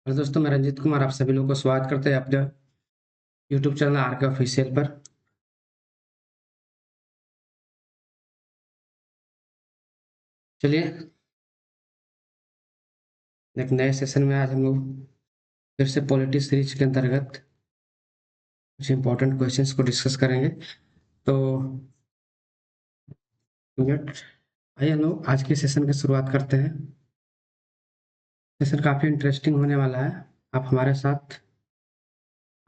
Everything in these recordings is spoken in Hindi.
हेलो दोस्तों, मैं रंजीत कुमार आप सभी लोगों को स्वागत करते हैं अपने यूट्यूब चैनल आर के ऑफिशियल पर। चलिए, एक नए सेशन में आज हम लोग फिर से पॉलिटी सीरीज के अंतर्गत कुछ इंपॉर्टेंट क्वेश्चंस को डिस्कस करेंगे। तो मिनट आइए हम लोग आज के सेशन की शुरुआत करते हैं। सेशन काफी इंटरेस्टिंग होने वाला है। आप हमारे साथ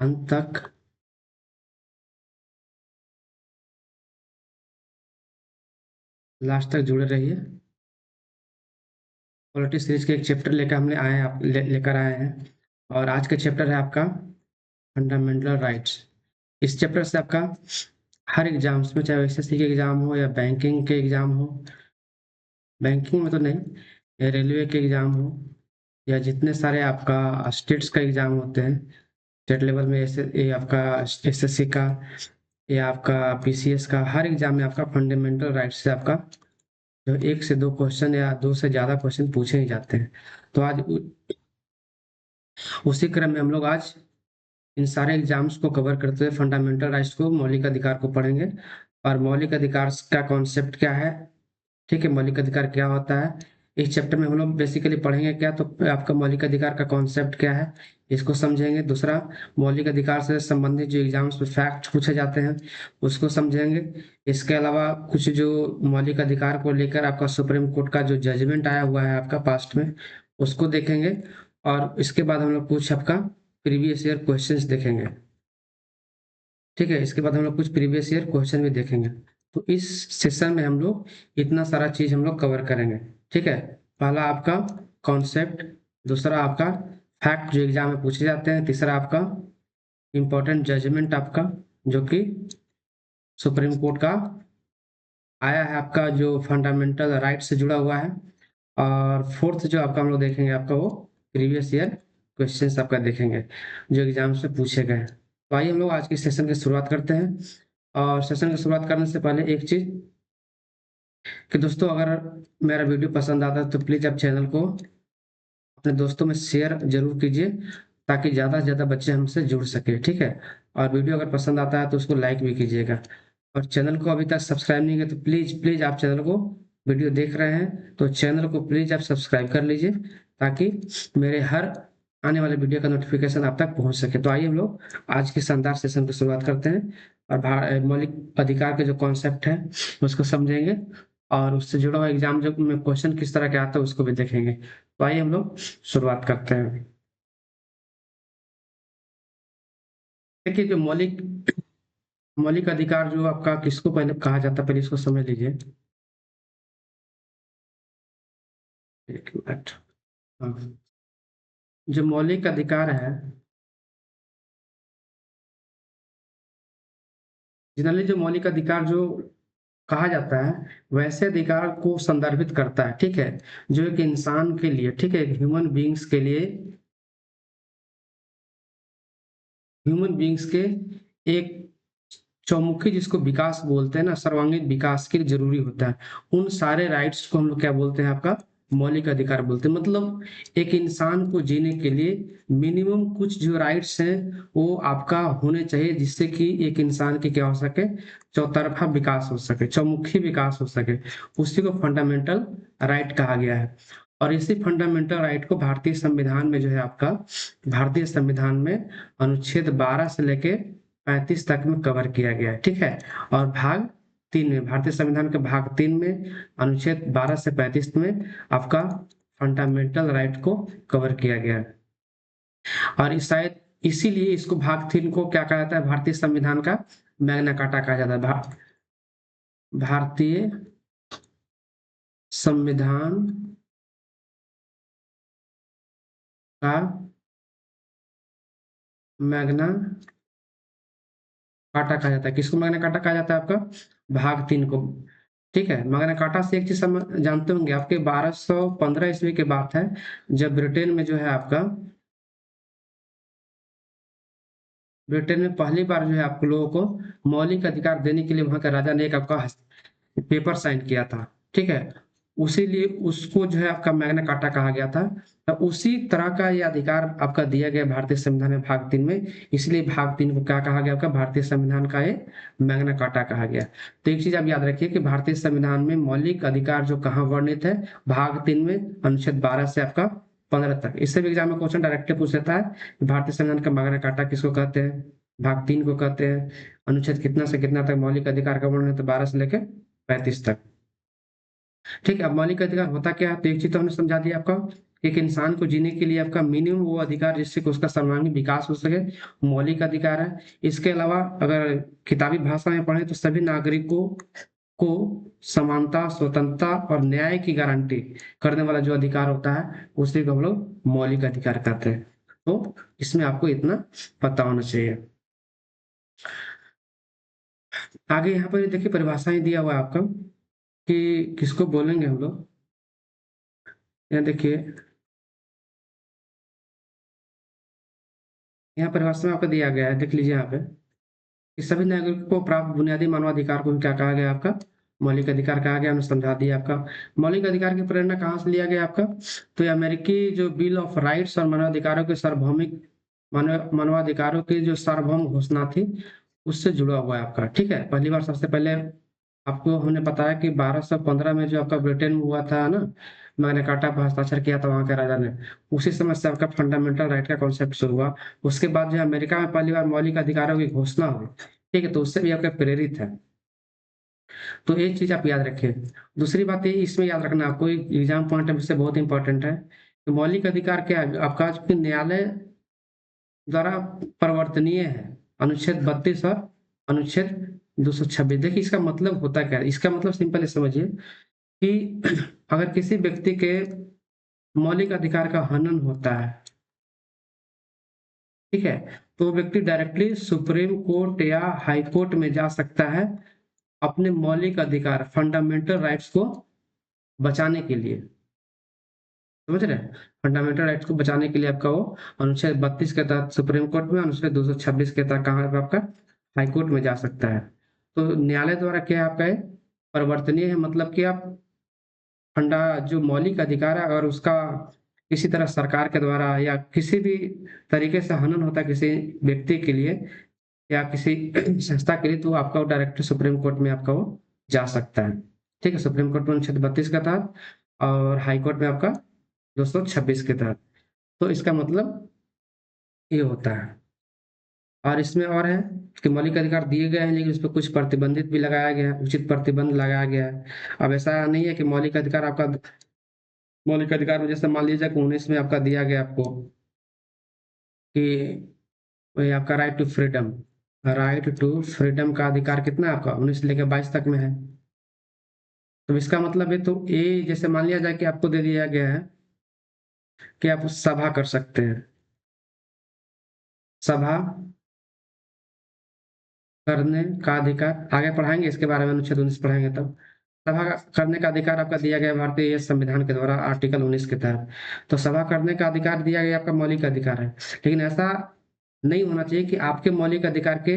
अंत तक लास्ट तक जुड़े रहिए। पॉलिटी सीरीज के एक चैप्टर लेकर हमने आए हैं लेकर आए हैं, और आज का चैप्टर है आपका फंडामेंटल राइट्स। इस चैप्टर से आपका हर एग्जाम्स में, चाहे एसएससी के एग्जाम हो या बैंकिंग के एग्जाम हो, बैंकिंग में तो नहीं, या रेलवे के एग्जाम हो, या जितने सारे आपका स्टेट्स का एग्जाम होते हैं, स्टेट लेवल में, ये आपका एसएससी का या आपका पीसीएस का, हर एग्जाम में आपका फंडामेंटल राइट्स से आपका जो एक से दो क्वेश्चन या दो से ज्यादा क्वेश्चन पूछे ही जाते हैं। तो आज उसी क्रम में हम लोग आज इन सारे एग्जाम्स को कवर करते हुए फंडामेंटल राइट्स को, मौलिक अधिकार को पढ़ेंगे। और मौलिक अधिकार का कॉन्सेप्ट क्या है, ठीक है, मौलिक अधिकार क्या होता है, इस चैप्टर में हम लोग बेसिकली पढ़ेंगे क्या। तो आपका मौलिक अधिकार का कॉन्सेप्ट क्या है, इसको समझेंगे। दूसरा, मौलिक अधिकार से संबंधित जो एग्जाम्स में फैक्ट पूछे जाते हैं उसको समझेंगे। इसके अलावा कुछ जो मौलिक अधिकार को लेकर आपका सुप्रीम कोर्ट का जो जजमेंट आया हुआ है आपका पास्ट में, उसको देखेंगे। और इसके बाद हम लोग कुछ आपका प्रीवियस ईयर क्वेश्चंस देखेंगे। ठीक है, इसके बाद हम लोग कुछ प्रीवियस ईयर क्वेश्चन भी देखेंगे। तो इस सेशन में हम लोग इतना सारा चीज हम लोग कवर करेंगे। ठीक है, पहला आपका कॉन्सेप्ट, दूसरा आपका फैक्ट जो एग्जाम में पूछे जाते हैं, तीसरा आपका इंपॉर्टेंट जजमेंट आपका जो कि सुप्रीम कोर्ट का आया है, आपका जो फंडामेंटल राइट से जुड़ा हुआ है। और फोर्थ जो आपका हम लोग देखेंगे आपका वो प्रीवियस ईयर क्वेश्चंस आपका देखेंगे जो एग्जाम से पूछे गए हैं। तो आइए हम लोग आज की सेशन की शुरुआत करते हैं। और सेशन की शुरुआत करने से पहले एक चीज कि दोस्तों, अगर मेरा वीडियो पसंद आता है तो प्लीज आप चैनल को अपने दोस्तों में शेयर जरूर कीजिए, ताकि ज्यादा से ज्यादा बच्चे हमसे जुड़ सके। ठीक है, और वीडियो अगर पसंद आता है तो उसको लाइक भी कीजिएगा। और चैनल को अभी तक सब्सक्राइब नहीं किया तो प्लीज प्लीज आप चैनल को, वीडियो देख रहे हैं तो चैनल को प्लीज आप सब्सक्राइब कर लीजिए, ताकि मेरे हर आने वाले वीडियो का नोटिफिकेशन आप तक पहुंच सके। तो आइए हम लोग आज के शानदार सेशन की शुरुआत करते हैं, और मौलिक अधिकार के जो कॉन्सेप्ट है उसको समझेंगे, और उससे जुड़ा हुआ एग्जाम जो में क्वेश्चन किस तरह के आता है उसको भी देखेंगे। तो आइए हम लोग शुरुआत करते हैं। देखिए, जो मौलिक मौलिक अधिकार जो आपका किसको पहले कहा जाता है, पहले इसको समझ लीजिए। एक मिनट। हाँ, जो मौलिक अधिकार है, जनरली जो मौलिक अधिकार जो कहा जाता है, वैसे अधिकार को संदर्भित करता है। ठीक है, जो एक इंसान के लिए, ठीक है, ह्यूमन बींग्स के लिए, ह्यूमन बींग्स के एक चौमुखी, जिसको विकास बोलते हैं ना, सर्वांगीण विकास के लिए जरूरी होता है। उन सारे राइट्स को हम लोग क्या बोलते हैं, आपका मौलिक अधिकार बोलते हैं। मतलब एक इंसान को जीने के लिए मिनिमम कुछ जो राइट्स हैं वो आपका होने चाहिए, जिससे कि एक इंसान की क्या हो सके, चौतरफा विकास हो सके, चौमुखी विकास हो सके। उसी को फंडामेंटल राइट कहा गया है। और इसी फंडामेंटल राइट को भारतीय संविधान में जो है आपका, भारतीय संविधान में अनुच्छेद 12 से लेके 35 तक में कवर किया गया है। ठीक है, और भाग 3 में, भारतीय संविधान के भाग 3 में अनुच्छेद 12 से 35 में आपका फंडामेंटल राइट को कवर किया गया है। और इस शायद इसीलिए इसको भाग 3 को क्या कहा जाता है, भारतीय संविधान का मैग्ना कार्टा कहा जाता है। भारतीय संविधान का मैग्ना काटा कहा जाता है। किसको मैग्ना काटा कहा जाता है, आपका भाग 3 को। ठीक है, मैग्ना काटा से एक चीज जानते होंगे, आपके 1215 ईस्वी की बात है, जब ब्रिटेन में जो है आपका, ब्रिटेन में पहली बार जो है आप लोगों को मौलिक अधिकार देने के लिए वहां के राजा ने एक आपका पेपर साइन किया था। ठीक है, उसीलिए उसको जो है आपका मैग्ना कार्टा कहा गया था। तो उसी तरह का ये अधिकार आपका दिया गया भारतीय संविधान में भाग 3 में, इसलिए भाग 3 को क्या कहा गया आपका, भारतीय संविधान का ये मैग्ना कार्टा कहा गया। तो एक चीज आप याद रखिए कि भारतीय संविधान में मौलिक अधिकार जो कहाँ वर्णित है, भाग 3 में अनुच्छेद 12 से आपका 15 तक। इससे भी एग्जाम में क्वेश्चन डायरेक्टली पूछ लेता है कि भारतीय संविधान का मैग्ना कार्टा किसको कहते हैं, भाग 3 को कहते हैं, अनुच्छेद कितना से कितना तक मौलिक अधिकार का वर्णन है, तो 12 से लेकर 35 तक। ठीक है, अब मौलिक अधिकार होता क्या है, तो एक चीज तो हमने समझा दिया आपका, एक इंसान को जीने के लिए आपका मिनिमम वो अधिकार जिससे कि उसका सर्वांगीण विकास हो सके, मौलिक अधिकार है। इसके अलावा अगर किताबी भाषा में पढ़े तो सभी नागरिकों को समानता, स्वतंत्रता और न्याय की गारंटी करने वाला जो अधिकार होता है उसी को हम लोग मौलिक अधिकार कहते हैं। तो इसमें आपको इतना पता होना चाहिए। आगे यहाँ पर देखिए परिभाषाएं दिया हुआ है आपका कि किसको बोलेंगे हम लोग। यहाँ देखिए, यहाँ परिभाषा में आपको दिया गया है, देख लीजिए यहाँ पे कि सभी नागरिकों को प्राप्त बुनियादी मानवाधिकार को क्या कहा गया आपका, मौलिक अधिकार कहा गया, हमने समझा दिया आपका। मौलिक अधिकार की प्रेरणा कहाँ से लिया गया आपका, तो ये अमेरिकी जो बिल ऑफ राइट्स और मानवाधिकारों के सार्वभौमिक मानवाधिकारों की जो सार्वभौम घोषणा थी उससे जुड़ा हुआ है आपका। ठीक है, पहली बार सबसे पहले आपको हमने बताया कि 1215 में जो आपका ब्रिटेन में हुआ था ना, मैग्ना कार्टा पर हस्ताक्षर किया था वहां के राजा ने, उसी समय से आपका फंडामेंटल राइट का कॉन्सेप्ट शुरू हुआ। उसके बाद जो है अमेरिका में पहली बार मौलिक अधिकारों की घोषणा हुई। ठीक है, तो उससे भी आपका प्रेरित है। तो एक चीज आप याद रखिए। दूसरी बात ये इसमें याद रखना आपको, एग्जाम पॉइंट ऑफ व्यू से बहुत इंपॉर्टेंट है कि मौलिक अधिकार क्या है आपका, जो न्यायालय द्वारा परिवर्तनीय है, अनुच्छेद 32 और अनुच्छेद 226। देखिए इसका मतलब होता क्या है, इसका मतलब सिंपल समझिए कि अगर किसी व्यक्ति के मौलिक अधिकार का हनन होता है, ठीक है, तो वो व्यक्ति डायरेक्टली सुप्रीम कोर्ट या हाई कोर्ट में जा सकता है अपने मौलिक अधिकार, फंडामेंटल राइट्स को बचाने के लिए। समझ रहे हैं, फंडामेंटल राइट्स को बचाने के लिए आपका वो अनुच्छेद 32 के तहत सुप्रीम कोर्ट में, अनुच्छेद 226 के तहत कहाँ पे आपका हाई कोर्ट में जा सकता है। तो न्यायालय द्वारा क्या है आपका ये परिवर्तनीय है, मतलब कि आप फंडा जो मौलिक अधिकार है अगर उसका किसी तरह सरकार के द्वारा या किसी भी तरीके से हनन होता है किसी व्यक्ति के लिए या किसी संस्था के लिए, तो आपका वो डायरेक्ट सुप्रीम कोर्ट में आपका वो जा सकता है। ठीक है, सुप्रीम कोर्ट में अनुच्छेद 32 के तहत और हाई कोर्ट में आपका 226 के तहत। तो इसका मतलब ये होता है। और इसमें और है कि मौलिक अधिकार दिए गए हैं लेकिन उस पर कुछ प्रतिबंधित भी लगाया गया है, उचित प्रतिबंध लगाया गया है। अब ऐसा नहीं है कि मौलिक अधिकार आपका, मौलिक अधिकार में जैसे मान लीजिए कि 19 में आपका दिया गया आपको कि वही आपका right to freedom, right to freedom का अधिकार कितना है आपका 19 से लेकर 22 तक में है। तो इसका मतलब है, तो ये जैसे मान लिया जाए कि आपको दे दिया गया है कि आप सभा कर सकते हैं, सभा करने का अधिकार आगे पढ़ाएंगे इसके बारे में, अनुच्छेद 19 पढ़ाएंगे तब। सभा करने का अधिकार आपका दिया गया भारतीय संविधान के द्वारा आर्टिकल 19 के तहत। तो सभा करने का अधिकार दिया गया आपका मौलिक अधिकार है, लेकिन ऐसा नहीं होना चाहिए कि आपके मौलिक अधिकार के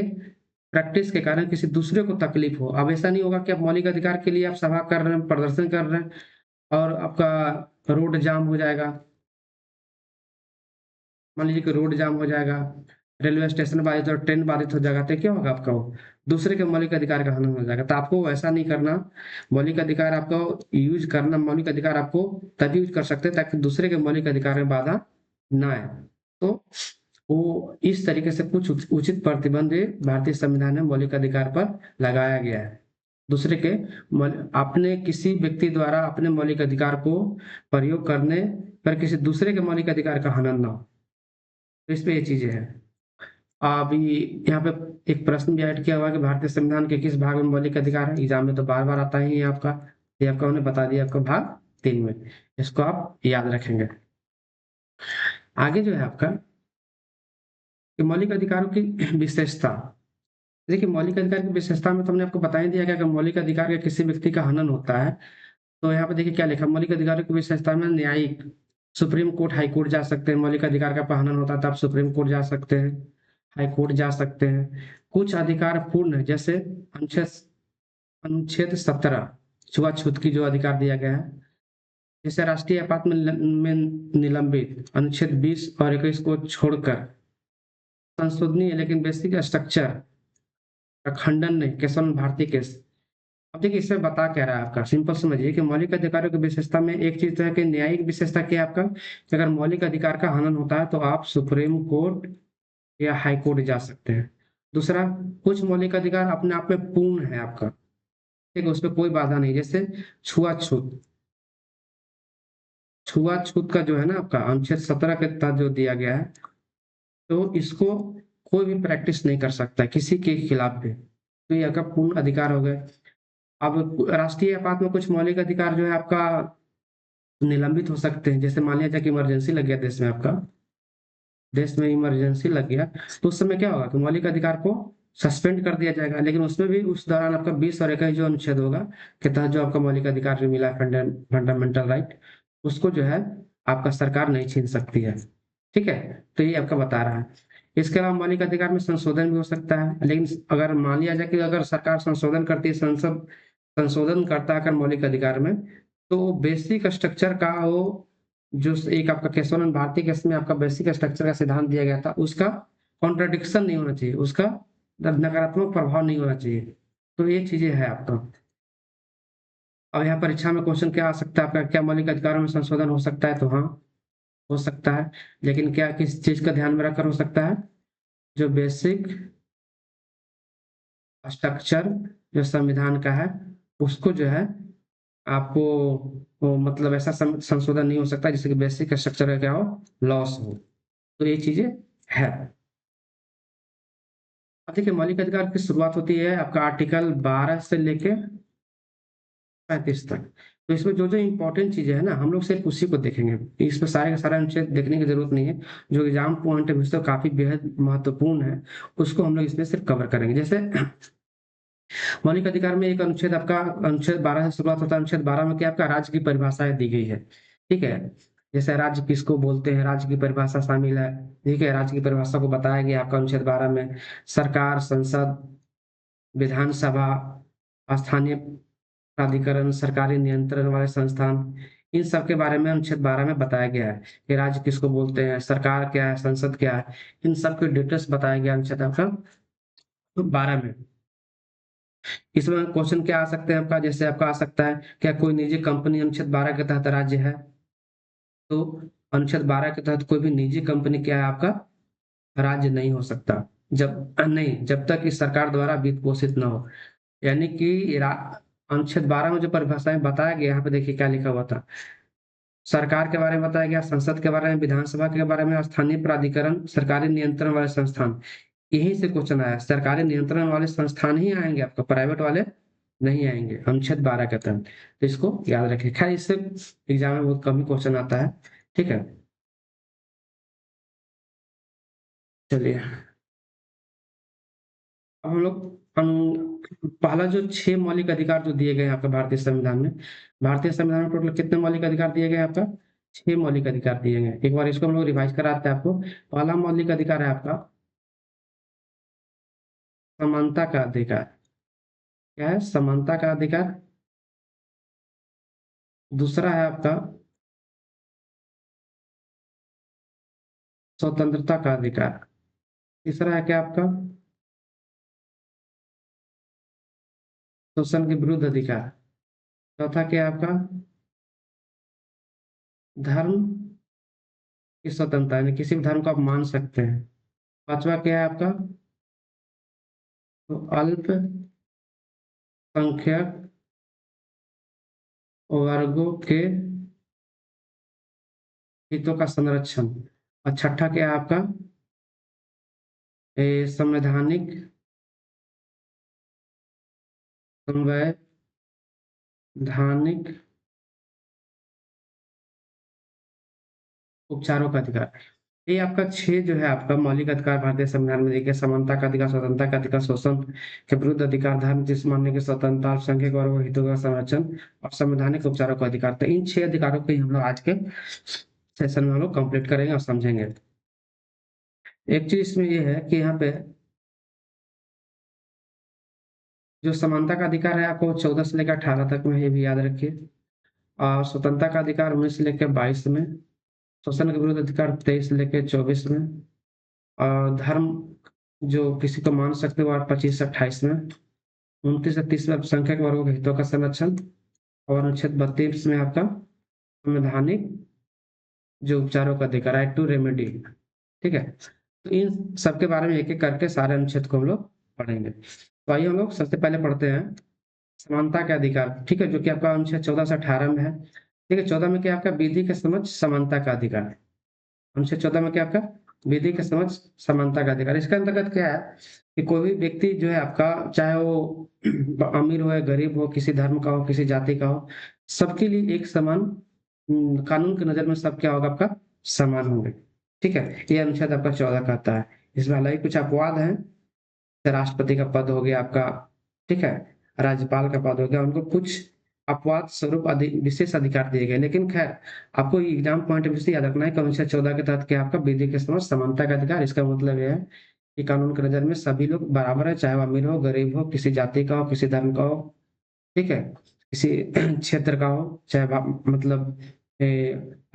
प्रैक्टिस के कारण किसी दूसरे को तकलीफ हो। अब ऐसा नहीं होगा कि आप मौलिक अधिकार के लिए आप सभा कर रहे हैं, प्रदर्शन कर रहे हैं और आपका रोड जाम हो जाएगा। मान लीजिए कि रोड जाम हो जाएगा, रेलवे स्टेशन बाधित और ट्रेन बाधित हो जाएगा, तो क्या होगा आपका, वो दूसरे के मौलिक अधिकार का हनन हो जाएगा। तो आपको ऐसा नहीं करना। मौलिक अधिकार आपको यूज करना, मौलिक अधिकार आपको तभी यूज कर सकते हैं ताकि दूसरे के मौलिक अधिकार में बाधा ना आए। तो वो इस तरीके से कुछ उचित प्रतिबंध भारतीय संविधान में मौलिक अधिकार पर लगाया गया है। दूसरे के अपने किसी व्यक्ति द्वारा अपने मौलिक अधिकार को प्रयोग करने पर किसी दूसरे के मौलिक अधिकार का हनन ना हो। तो इसमें ये चीजें हैं। अभी यहाँ पे एक प्रश्न भी ऐड किया हुआ है कि भारतीय संविधान के किस भाग में मौलिक अधिकार है, एग्जाम में तो बार बार आता ही है आपका, ये आपका उन्हें बता दिया आपको भाग 3 में, इसको आप याद रखेंगे। आगे जो है आपका कि मौलिक अधिकारों की विशेषता। देखिए मौलिक अधिकार की विशेषता में तो हमने आपको बता ही दिया कि अगर मौलिक अधिकार के किसी व्यक्ति का हनन होता है तो यहाँ पे देखिए क्या लिखा, मौलिक अधिकारों की विशेषता में न्यायिक, सुप्रीम कोर्ट हाई कोर्ट जा सकते हैं। मौलिक अधिकार का हनन होता है तो आप सुप्रीम कोर्ट जा सकते हैं, हाई कोर्ट जा सकते हैं। कुछ अधिकार पूर्ण है, जैसे अनुच्छेद अनुच्छेद 17 छुआछूत की जो अधिकार दिया गया है, जैसे राष्ट्रीय आपात में निलंबित अनुच्छेद 20 और 21 को छोड़कर संशोधनीय लेकिन बेसिक स्ट्रक्चर का खंडन नहीं, केशव भारती केस। अब देखिए इसमें बता क्या रहा है आपका, सिंपल समझिए कि मौलिक अधिकारों की विशेषता में एक चीज तो है कि न्यायिक विशेषता क्या है आपका, कि अगर मौलिक अधिकार का हनन होता है तो आप सुप्रीम कोर्ट या हाई कोर्ट जा सकते हैं। दूसरा, कुछ मौलिक अधिकार अपने आप में पूर्ण है आपका, ठीक है, उसमें कोई बाधा नहीं, जैसे छुआछूत। छुआछूत का जो है ना आपका अनुच्छेद 17 के तहत जो दिया गया है, तो इसको कोई भी प्रैक्टिस नहीं कर सकता है किसी के खिलाफ भी, तो ये आपका पूर्ण अधिकार हो गया। अब राष्ट्रीय आपात में कुछ मौलिक अधिकार जो है आपका निलंबित हो सकते हैं, जैसे मान लिया जाए कि इमरजेंसी लग गया देश में आपका, देश में इमरजेंसी लग गया, तो उस समय क्या होगा कि मौलिक अधिकार को सस्पेंड कर दिया जाएगा, लेकिन उसमें भी उस दौरान आपका 20 और 21 जो अनुच्छेद होगा के तहत जो आपका मौलिक अधिकार जो मिला है, फंडामेंटल राइट, उसको जो है आपका सरकार नहीं छीन सकती है। ठीक है, तो ये आपका बता रहा है। इसके अलावा मौलिक अधिकार में संशोधन भी हो सकता है, लेकिन अगर मान लिया जाए कि अगर सरकार संशोधन करती है, संसद संशोधन करता है अगर मौलिक अधिकार में, तो बेसिक स्ट्रक्चर का वो जो एक आपका केशवानंद भारती केस में आपका बेसिक स्ट्रक्चर का सिद्धांत दिया गया था, उसका कॉन्ट्रडिक्शन नहीं होना चाहिए, उसका नकारात्मक प्रभाव नहीं होना चाहिए। तो ये चीजें है आपका। अब यहाँ परीक्षा में क्वेश्चन क्या आ सकता है आपका, क्या मौलिक अधिकारों में संशोधन हो सकता है, तो हाँ हो सकता है, लेकिन क्या किस चीज का ध्यान में रखकर हो सकता है, जो बेसिक स्ट्रक्चर जो संविधान का है उसको जो है आपको मतलब ऐसा संशोधन नहीं हो सकता जिससे कि बेसिक स्ट्रक्चर का क्या हो, लॉस हो। तो ये चीजें है। अब देखिए मौलिक अधिकार की शुरुआत होती है आपका आर्टिकल 12 से लेके 35 तक। तो इसमें जो जो इंपॉर्टेंट चीजें है ना, हम लोग सिर्फ उसी को देखेंगे, इसमें सारे का सारा अनुच्छेद देखने की जरूरत नहीं है। जो एग्जाम पॉइंट ऑफ व्यू से काफी बेहद महत्वपूर्ण है, उसको हम लोग इसमें सिर्फ कवर करेंगे। जैसे मौलिक अधिकार में एक अनुच्छेद आपका अनुच्छेद 12 से शुरुआत होता है। अनुच्छेद 12 में क्या आपका राज्य की परिभाषाएं दी गई है, ठीक है। जैसे राज्य किसको बोलते हैं, राज्य की परिभाषा शामिल है, ठीक है, राज्य की परिभाषा को बताया गया आपका अनुच्छेद 12 में। सरकार, संसद, विधानसभा, स्थानीय प्राधिकरण, सरकारी नियंत्रण वाले संस्थान, इन सब के बारे में अनुच्छेद 12 में बताया गया है कि राज्य किसको बोलते हैं, सरकार क्या है, संसद क्या है, इन सब के डिटेल्स बताया गया अनुच्छेद आपका 12 में। इसमें क्वेश्चन क्या आ सकते हैं आपका, जैसे आपका आ सकता है क्या कोई निजी कंपनी अनुच्छेद 12 के तहत राज्य है, तो अनुच्छेद 12 के तहत कोई भी निजी कंपनी क्या है आपका राज्य नहीं हो सकता, जब नहीं जब तक कि सरकार द्वारा वित्त पोषित न हो। यानी कि अनुच्छेद 12 में जो परिभाषाएं बताया गया, यहाँ पे देखिए क्या लिखा हुआ था, सरकार के बारे में बताया गया, संसद के बारे में, विधानसभा के बारे में, स्थानीय प्राधिकरण, सरकारी नियंत्रण वाले संस्थान। यहीं से क्वेश्चन आया, सरकारी नियंत्रण वाले संस्थान ही आएंगे आपका, प्राइवेट वाले नहीं आएंगे अनुच्छेद 12 के तहत। तो इसको याद रखें, खैर इससे एग्जाम में बहुत कम ही क्वेश्चन आता है। ठीक है, चलिए अब हम लोग पहला जो 6 मौलिक अधिकार जो दिए गए हैं आपके भारतीय संविधान में, भारतीय संविधान में टोटल कितने मौलिक अधिकार दिए गए हैं आपका, 6 मौलिक अधिकार दिए गए हैं। एक बार इसको हम लोग रिवाइज कराते हैं आपको। पहला मौलिक अधिकार है आपका समानता का अधिकार। क्या है, समानता का अधिकार। दूसरा है आपका स्वतंत्रता का अधिकार। तीसरा है क्या आपका शोषण के विरुद्ध अधिकार। चौथा क्या है आपका धर्म की स्वतंत्रता, यानी किसी भी धर्म को आप मान सकते हैं। पांचवा क्या है आपका, तो अल्पसंख्यक वर्गों के हितों का संरक्षण। और छठा क्या है आपका संवैधानिक संवैधानिक उपचारों का अधिकार। ये आपका 6 जो है आपका मौलिक अधिकार भारतीय संविधान में देखिए, समानता का अधिकार, स्वतंत्रता का अधिकार, शोषण के विरुद्ध अधिकार, धर्म जिस मानने की स्वतंत्रता, अल्पसंख्यक वर्गों के हितों का संरक्षण और संवैधानिक उपचारों का अधिकार। तो इन 6 अधिकारों को ही हम लोग आज के सेशन में हम लोग कंप्लीट करेंगे और समझेंगे। एक चीज इसमें ये है कि यहाँ पे जो समानता का अधिकार है आपको 14 से लेकर 18 तक में, ये भी याद रखिए। और स्वतंत्रता का अधिकार 19 से लेकर 22 में, शोषण के विरुद्ध अधिकार 23 से लेकर 24 में, और धर्म जो किसी को मान सकते हो 25 से 28 में, 29 से 30 में अल्पसंख्यक वर्गों के हितों का संरक्षण, और अनुच्छेद 32 में आपका संवैधानिक जो उपचारों का अधिकार, राइट टू रेमेडी। ठीक है, तो इन सबके बारे में एक एक करके सारे अनुच्छेद को हम लोग पढ़ेंगे। तो आइए हम लोग सबसे पहले पढ़ते हैं समानता के अधिकार। ठीक है, जो कि आपका अनुच्छेद 14 से 18 में है। ठीक है, 14 में क्या आपका विधि के समझ समानता का अधिकार। अनुच्छेद 14 में क्या आपका विधि के समझ समानता का अधिकार। इसके अंतर्गत क्या है कि कोई भी व्यक्ति जो है आपका, चाहे वो अमीर हो या गरीब हो, किसी धर्म का हो, किसी जाति का हो, सबके लिए एक समान, कानून की नजर में सब क्या होगा आपका समान होंगे। ठीक है, ये अनुच्छेद आपका 14 कहता है। इसमें हालांकि कुछ अपवाद हैं, राष्ट्रपति का पद हो गया आपका, ठीक है, राज्यपाल का पद हो गया, उनको कुछ अपवाद स्वरूप विशेष अधिकार दिए गए। लेकिन खैर, आपको एग्जाम पॉइंट ऑफ व्यू से याद रखना है कि अनुच्छेद 14 के तहत क्या आपका विधि के समक्ष समानता का अधिकार। इसका मतलब यह है कि कानून की नजर में सभी लोग बराबर है, चाहे वो अमीर हो, गरीब हो, किसी जाति का हो, किसी धर्म का हो, ठीक है, किसी क्षेत्र का हो, चाहे मतलब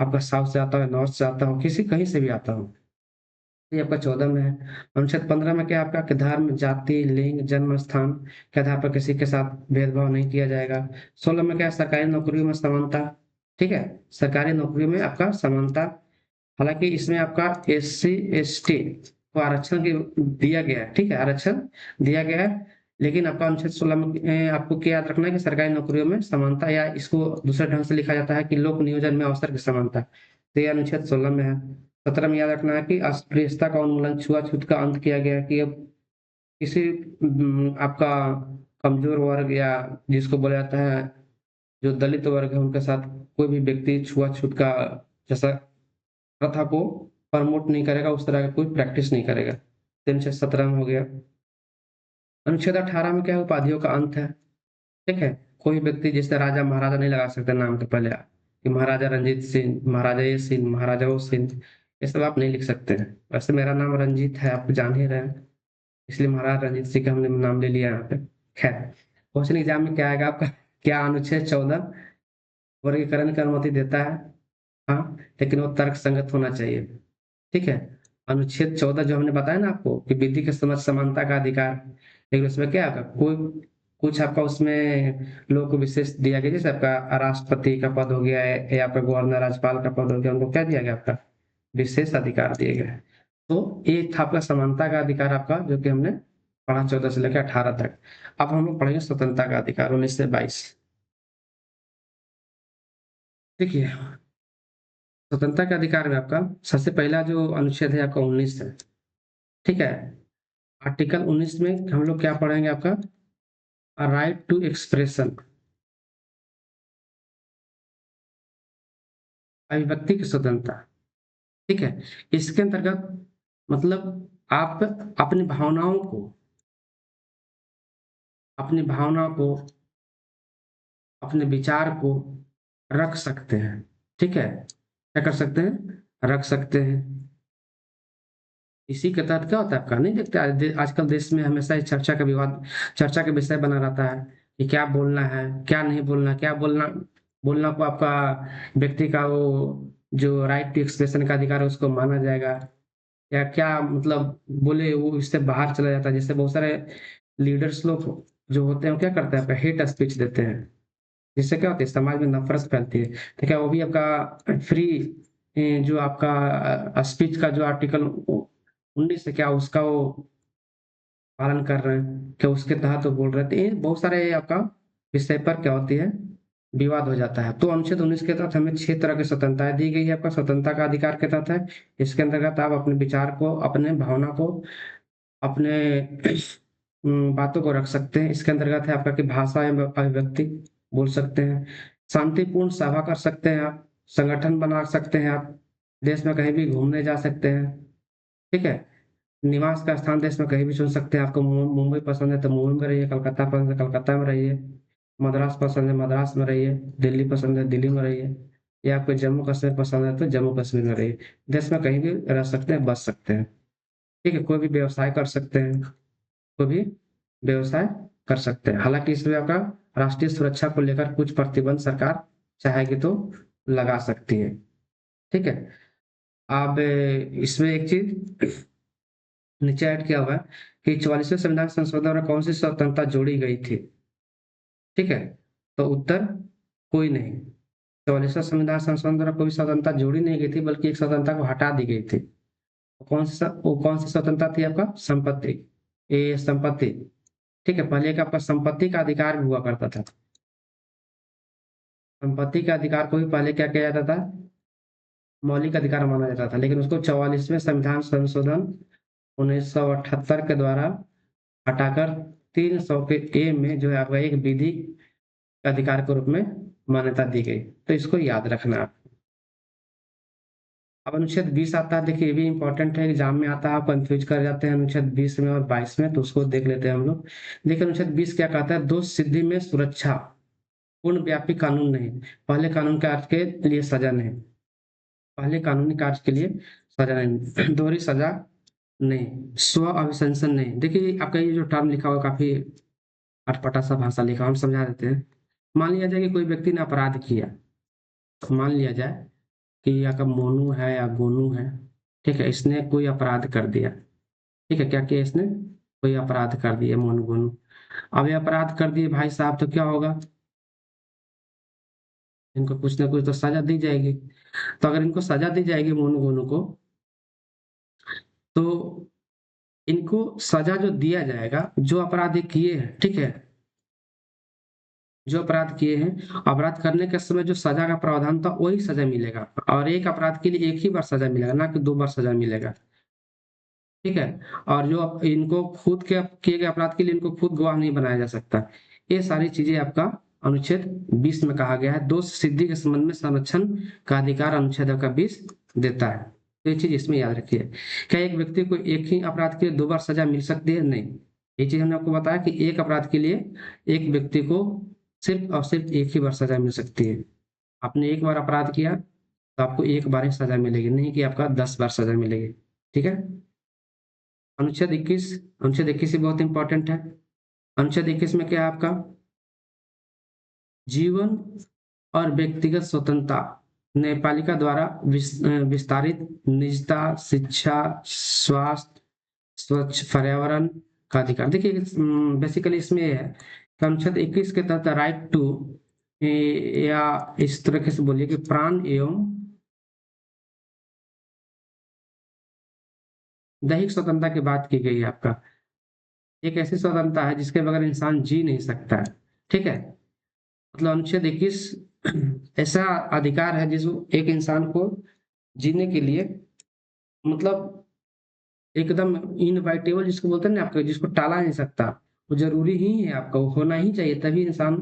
आपका साउथ से आता हो, नॉर्थ से आता हो, किसी कहीं से भी आता हो। ये आपका 14 में है। अनुच्छेद 15 में क्या आपका कि धर्म, जाति, लिंग, जन्म स्थान के आधार पर किसी के साथ भेदभाव नहीं किया जाएगा। 16 में क्या है, सरकारी नौकरियों में समानता। ठीक है, सरकारी नौकरियों में आपका समानता। हालांकि इसमें आपका SC ST को आरक्षण दिया गया है। ठीक है, आरक्षण दिया गया है, लेकिन आपका अनुच्छेद 16 में आपको क्या याद रखना है कि सरकारी नौकरियों में समानता, या इसको दूसरे ढंग से लिखा जाता है कि लोक नियोजन में अवसर की समानता, तो ये अनुच्छेद 16 में है। 17 में याद रखना है कि अस्पृश्यता का उन्मूलन, छुआछूत का अंत किया गया है कि अब किसी आपका कमजोर वर्ग या जिसको बोला जाता है जो दलित वर्ग है, उनके साथ कोई भी व्यक्ति छुआछूत का जैसा प्रथा को प्रमोट नहीं करेगा, उस तरह का कोई प्रैक्टिस नहीं करेगा। तो अनुच्छेद 17 में हो गया। अनुच्छेद 18 में क्या है, उपाधियों का अंत है। ठीक है, कोई व्यक्ति जैसे राजा महाराजा नहीं लगा सकते नाम के पहले आप, कि महाराजा रंजीत सिंह, महाराजा ये सिंह, महाराजा वो सिंह, ये सब आप नहीं लिख सकते हैं। वैसे मेरा नाम रंजीत है, आप जान ही रहे हैं, इसलिए महाराजा रंजीत सिंह का हमने नाम ले लिया यहाँ पे। खैर, क्वेश्चन एग्जाम में क्या आएगा आपका, क्या अनुच्छेद 14 वर्गीकरण की अनुमति देता है? हाँ, लेकिन वो तर्क संगत होना चाहिए। ठीक है, अनुच्छेद 14 जो हमने बताया ना आपको कि विधि के समझ समानता का अधिकार, लेकिन उसमें क्या होगा, कोई कुछ आपका उसमें लोगों को विशेष दिया गया, जैसे आपका राष्ट्रपति का पद हो गया है, या फिर गवर्नर राज्यपाल का पद हो गया, उनको क्या दिया गया आपका विशेष अधिकार दिए गए। तो ये था आपका समानता का अधिकार आपका, जो कि हमने पढ़ा 14 से लेकर 18 तक। अब हम लोग पढ़ेंगे स्वतंत्रता का अधिकार 19 से 22। देखिए, स्वतंत्रता के अधिकार में आपका सबसे पहला जो अनुच्छेद है आपका 19 है। ठीक है, आर्टिकल 19 में हम लोग क्या पढ़ेंगे आपका, राइट टू एक्सप्रेशन, अभिव्यक्ति की स्वतंत्रता। ठीक है, इसके अंतर्गत मतलब आप अपनी भावनाओं को, अपने विचार को रख सकते हैं। ठीक है, क्या कर सकते हैं, रख सकते हैं। इसी के तहत क्या होता है आपका, नहीं देखते आजकल देश में हमेशा इस चर्चा का विवाद, चर्चा का विषय बना रहता है कि क्या बोलना है, क्या नहीं बोलना, क्या बोलना, बोलना को आपका व्यक्ति का वो जो राइट टू एक्सप्रेशन का अधिकार है उसको माना जाएगा, या क्या मतलब बोले वो इससे बाहर चला जाता है। जैसे बहुत सारे लीडर्स लोग जो होते हैं वो क्या करते हैं, आपका हेट स्पीच देते हैं, जिससे क्या होता है समाज में नफरत फैलती है। तो क्या वो भी आपका फ्री जो आपका स्पीच का जो आर्टिकल 19 है, क्या उसका वो पालन कर रहे हैं, क्या उसके तहत वो बोल रहे थे। ये बहुत सारे आपका विषय पर क्या होती है, विवाद हो जाता है। तो अनुच्छेद 19 के तहत हमें 6 तरह की स्वतंत्रताएं दी गई है। आपका स्वतंत्रता का अधिकार के तहत है, इसके अंतर्गत आप अपने विचार को, अपने भावना को, अपने बातों को रख सकते हैं। इसके अंतर्गत है आपका कि भाषा एवं अभिव्यक्ति बोल सकते हैं, शांतिपूर्ण सभा कर सकते हैं आप, संगठन बना सकते हैं आप, देश में कहीं भी घूमने जा सकते हैं। ठीक है, निवास का स्थान देश में कहीं भी चुन सकते हैं। आपको मुंबई पसंद है तो मुंबई में रहिए, कलकत्ता पसंद है कलकत्ता में रहिए, मद्रास पसंद है मद्रास में रहिए, दिल्ली पसंद है दिल्ली में रहिए, या आपको जम्मू कश्मीर पसंद है तो जम्मू कश्मीर में रहिए। देश में कहीं भी रह सकते हैं, बस सकते हैं। ठीक है, कोई भी व्यवसाय कर सकते हैं, कोई भी व्यवसाय कर सकते हैं। हालांकि इसमें आपका राष्ट्रीय सुरक्षा को लेकर कुछ प्रतिबंध सरकार चाहेगी तो लगा सकती है। ठीक है। अब इसमें एक चीज नीचे ऐड किया हुआ है कि 44वें संविधान संशोधन द्वारा कौन सी स्वतंत्रता जोड़ी गई थी। ठीक है। तो उत्तर कोई नहीं। 44वां संविधान संशोधन द्वारा कोई स्वतंत्रता जोड़ी नहीं गई थी, बल्कि एक स्वतंत्रता को हटा दी गई थी। वो कौन सी स्वतंत्रता थी? आपका संपत्ति, ये संपत्ति। ठीक है। पहले एक आपका संपत्ति का अधिकार भी हुआ करता था। संपत्ति के अधिकार को भी पहले क्या किया जाता था? मौलिक अधिकार माना जाता था, लेकिन उसको 44वें संविधान संशोधन 1978 के द्वारा हटाकर 300 के ए में जो है आपका एक विधिक अधिकार के रूप में मान्यता दी गई। तो इसको याद रखना आप। अब अनुच्छेद 20 आता है। देखिए ये भी इंपॉर्टेंट है, एग्जाम में आता है, आप कंफ्यूज कर जाते हैं अनुच्छेद 20 में और 22 में, तो उसको देख लेते हैं हम लोग। देखिए अनुच्छेद 20 क्या कहता है? दोष सिद्धि में सुरक्षा, पूर्ण व्यापी कानून नहीं, पहले कानून कार्य के लिए सजा नहीं, पहले कानूनी कार्य के लिए सजा नहीं, दोहरी सजा नहीं, स्व अभिशंसन नहीं। देखिए आपका ये जो टर्म लिखा हुआ काफी अटपटा सा भाषा लिखा, हम समझा देते हैं। मान लिया जाए कि कोई व्यक्ति ने अपराध किया, मान लिया जाए कि आपका मोनू है या गोनू है। ठीक है। इसने कोई अपराध कर दिया। ठीक है। क्या किया इसने? कोई अपराध कर दिया मोनू गोनू। अब ये अपराध कर दिए भाई साहब, तो क्या होगा? इनको कुछ ना कुछ तो सजा दी जाएगी। तो अगर इनको सजा दी जाएगी मोनू गोनू को, तो इनको सजा जो दिया जाएगा, जो अपराध ये किए हैं, ठीक है, जो अपराध किए हैं, अपराध करने के समय जो सजा का प्रावधान था वही सजा मिलेगा, और एक अपराध के लिए एक ही बार सजा मिलेगा, ना कि 2 बार सजा मिलेगा। ठीक है। और जो इनको खुद के किए गए अपराध के लिए इनको खुद गवाह नहीं बनाया जा सकता। ये सारी चीजें आपका अनुच्छेद 20 में कहा गया है। दोष सिद्धि के संबंध में संरक्षण का अधिकार अनुच्छेद का 20 देता है। तो ये चीज इसमें याद रखिए। क्या एक व्यक्ति को एक ही अपराध के लिए 2 बार सजा मिल सकती है? नहीं। ये चीज हमने आपको बताया कि एक अपराध के लिए एक व्यक्ति को सिर्फ और सिर्फ एक ही बार सजा मिल सकती है। आपने एक बार अपराध किया तो आपको एक बार ही सजा मिलेगी, नहीं कि आपका 10 बार सजा मिलेगी। ठीक है। अनुच्छेद 21 भी बहुत इंपॉर्टेंट है। अनुच्छेद 21 में क्या है आपका? जीवन और व्यक्तिगत स्वतंत्रता, न्यायपालिका द्वारा विस्तारित निजता, शिक्षा, स्वास्थ्य, स्वच्छ पर्यावरण का अधिकार। देखिए बेसिकली इसमें ये है कि अनुच्छेद 21 के तहत राइट टू, या इस तरीके से बोलिए कि प्राण एवं दैहिक स्वतंत्रता की बात की गई है। आपका एक ऐसी स्वतंत्रता है जिसके बगैर इंसान जी नहीं सकता है। ठीक है। मतलब अनुच्छेद 21 ऐसा अधिकार है जिसको एक इंसान को जीने के लिए, मतलब एकदम इनवाइटेबल जिसको बोलते हैं ना, आपको जिसको टाला नहीं सकता, वो जरूरी ही है, आपका वो होना ही चाहिए, तभी इंसान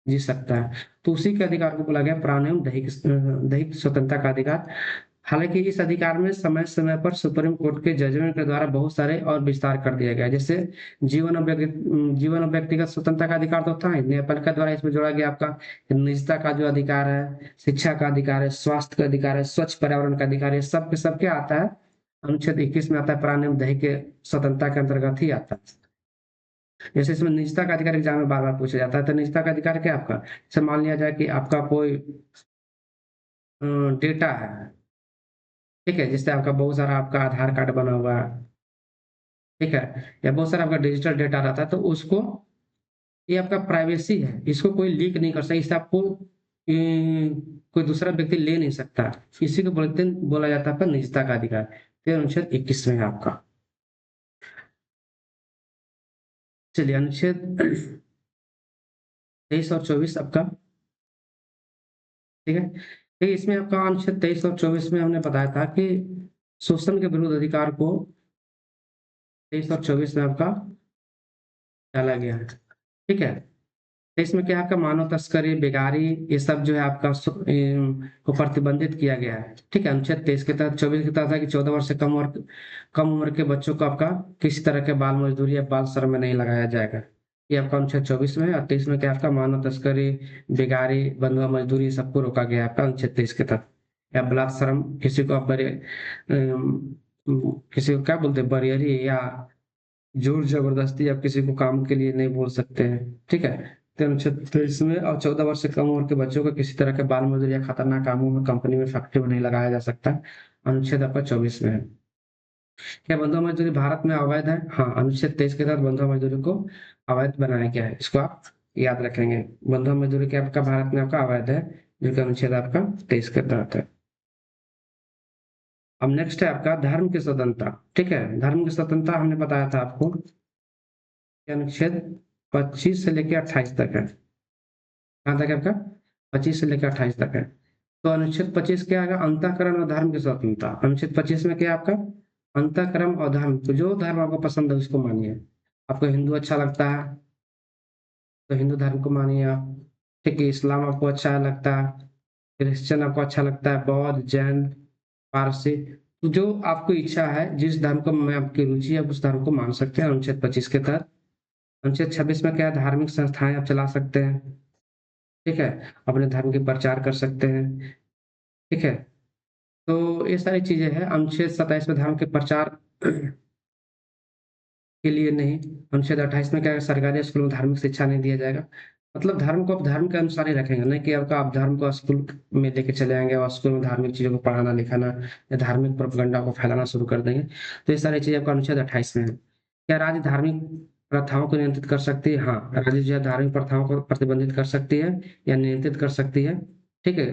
जी सकता है। तो उसी के अधिकार को बोला गया प्राण एवं दैहिक दैहिक स्वतंत्रता का अधिकार। हालांकि इस अधिकार में समय समय पर सुप्रीम कोर्ट के जजमेंट के द्वारा बहुत सारे और विस्तार कर दिया गया है। जैसे जीवन और व्यक्तिगत स्वतंत्रता का अधिकार तो था ही, न्यायपालिका द्वारा इसमें जोड़ा गया आपका निजता का जो अधिकार है, शिक्षा का अधिकार है, स्वास्थ्य का अधिकार है, स्वच्छ पर्यावरण का अधिकार है, सब के सब क्या आता है? अनुच्छेद 21 में आता है, प्राण एवं दैहिक स्वतंत्रता के अंतर्गत ही आता है। जैसे इसमें निजता का अधिकार एग्जाम में बार बार पूछा जाता है, तो निजता का अधिकार क्या है आपका? जैसे मान लिया जाए कि आपका कोई डेटा है, ठीक है, जिससे आपका बहुत सारा आपका आधार कार्ड बना हुआ है, ठीक है, या बहुत सारा आपका डिजिटल डेटा रहता है, तो उसको, ये आपका प्राइवेसी है, इसको कोई लीक नहीं कर सकता, इससे आपको कोई दूसरा व्यक्ति ले नहीं सकता। इसी को बोला जाता है आपका निजता का अधिकार। तो अनुच्छेद 21 में है आपका। चलिए अनुच्छेद 23 और 24 आपका। ठीक है। देखिए इसमें आपका अनुच्छेद 23 और 24 में हमने बताया था कि शोषण के विरुद्ध अधिकार को 23 और 24 में आपका डाला गया है। ठीक है। तो इसमें क्या है आपका? मानव तस्करी, बेगारी, ये सब जो है आपका को प्रतिबंधित किया गया है। ठीक है। अनुच्छेद 23 के तहत 24 के तहत है कि 14 वर्ष से कम उम्र के बच्चों को आपका किसी तरह के बाल मजदूरी या बाल श्रम में नहीं लगाया जाएगा। ये आपका अनुच्छेद 24 में है। और 23 में क्या आपका? मानव तस्करी, बेगारी, बंधुआ मजदूरी, सबको रोका गया है आपका अनुच्छेद 23 के तहत। या बलात् श्रम, किसी को आप किसी को क्या बोलते हैं, बरियरी या जोर जबरदस्ती आप किसी को काम के लिए नहीं बोल सकते हैं। ठीक है। अनुच्छेद 23 में, और 14 वर्ष से कम उम्र के बच्चों को किसी तरह के बाल मजदूरी या खतरनाक कामों में कंपनी में फैक्ट्री में नहीं लगाया जा सकता। अनुच्छेद आपका 24 में है। क्या बंधुआ मजदूरी भारत में अवैध है? हाँ, अनुच्छेद 23 के तहत बंधुआ मजदूरी को अवैध बनाया गया है, इसको आप याद रखेंगे। बंधुआ मजदूरी क्या आपका भारत में आपका अवैध है, जो कि अनुच्छेद आपका 23 के तहत है। अब नेक्स्ट है आपका धर्म की स्वतंत्रता। ठीक है, धर्म की स्वतंत्रता हमने बताया था आपको, अनुच्छेद 25 से लेकर 28 तक है। कहाँ तक है आपका? 25 से लेकर 28 तक है। तो अनुच्छेद 25 क्या आएगा? अंतःकरण और धर्म की स्वतंत्रता। अनुच्छेद 25 में क्या आपका? अंतःकरण और धर्म, तो जो धर्म आपको पसंद है उसको मानिए। आपको हिंदू अच्छा लगता है तो हिंदू धर्म को मानिए आप। ठीक है, इस्लाम आपको अच्छा लगता है, क्रिश्चियन आपको अच्छा लगता है, बौद्ध, जैन, पारसी, तो जो आपको इच्छा है, जिस धर्म को में आपकी रुचि है उस धर्म को मान सकते हैं अनुच्छेद 25 के तहत। अनुच्छेद 26 में क्या है? धार्मिक संस्थाएं आप चला सकते हैं। ठीक है, अपने धर्म के प्रचार कर सकते हैं। ठीक है, तो ये सारी चीजें हैं। अनुच्छेद 27 में धर्म के प्रचार के लिए नहीं। अनुच्छेद 28 में क्या है? सरकारी स्कूल में धार्मिक शिक्षा नहीं दिया जाएगा। मतलब धर्म को आप धर्म के अनुसार ही रखेंगे, नहीं कि आपका आप धर्म को स्कूल में लेके चले आएंगे और स्कूल में धार्मिक चीजों को पढ़ाना लिखाना या धार्मिक प्रोपगंडा को फैलाना शुरू कर देंगे। तो ये सारी चीजें आपका अनुच्छेद 28 में है। क्या राज्य धार्मिक प्रथाओं को नियंत्रित कर सकती है? हाँ, राज्य जो है धार्मिक प्रथाओं को प्रतिबंधित कर सकती है या नियंत्रित कर सकती है। ठीक है,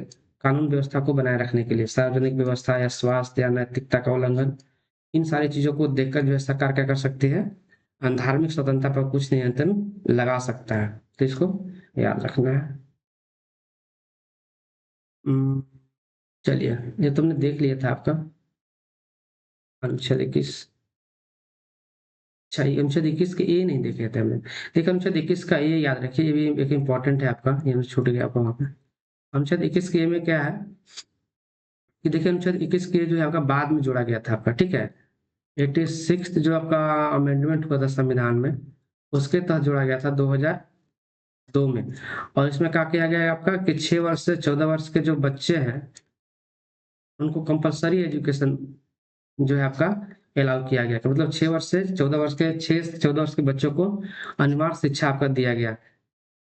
कानून व्यवस्था को बनाए रखने के लिए, सार्वजनिक व्यवस्था या स्वास्थ्य या नैतिकता का उल्लंघन, इन सारी चीजों को देखकर जो है सरकार क्या कर सकती है? धार्मिक स्वतंत्रता पर कुछ नियंत्रण लगा सकता है। तो इसको याद रखना है। हम्म, चलिए, ये तुमने देख लिया था आपका अनुच्छेद 21। अच्छा, ये अनुच्छेद 21 के ए नहीं देखे थे हमने। देखिए, अनुच्छेद 21 का ए याद रखिए, ये भी एक इम्पोर्टेंट है आपका, ये छूट गया आपको वहाँ पे। अनुच्छेद 21 के ए में क्या है कि देखिए, अनुच्छेद 21 के जो है आपका बाद में जोड़ा गया था आपका। ठीक है, 86 जो आपका अमेंडमेंट हुआ था संविधान में, उसके तहत जोड़ा गया था 2002 में। और इसमें क्या किया गया है आपका कि 6 वर्ष से 14 वर्ष के जो बच्चे हैं उनको कंपलसरी एजुकेशन जो है आपका अलाउ किया गया, कि मतलब 6 वर्ष से 14 वर्ष के 6 से 14 वर्ष के बच्चों को अनिवार्य शिक्षा आपका दिया गया।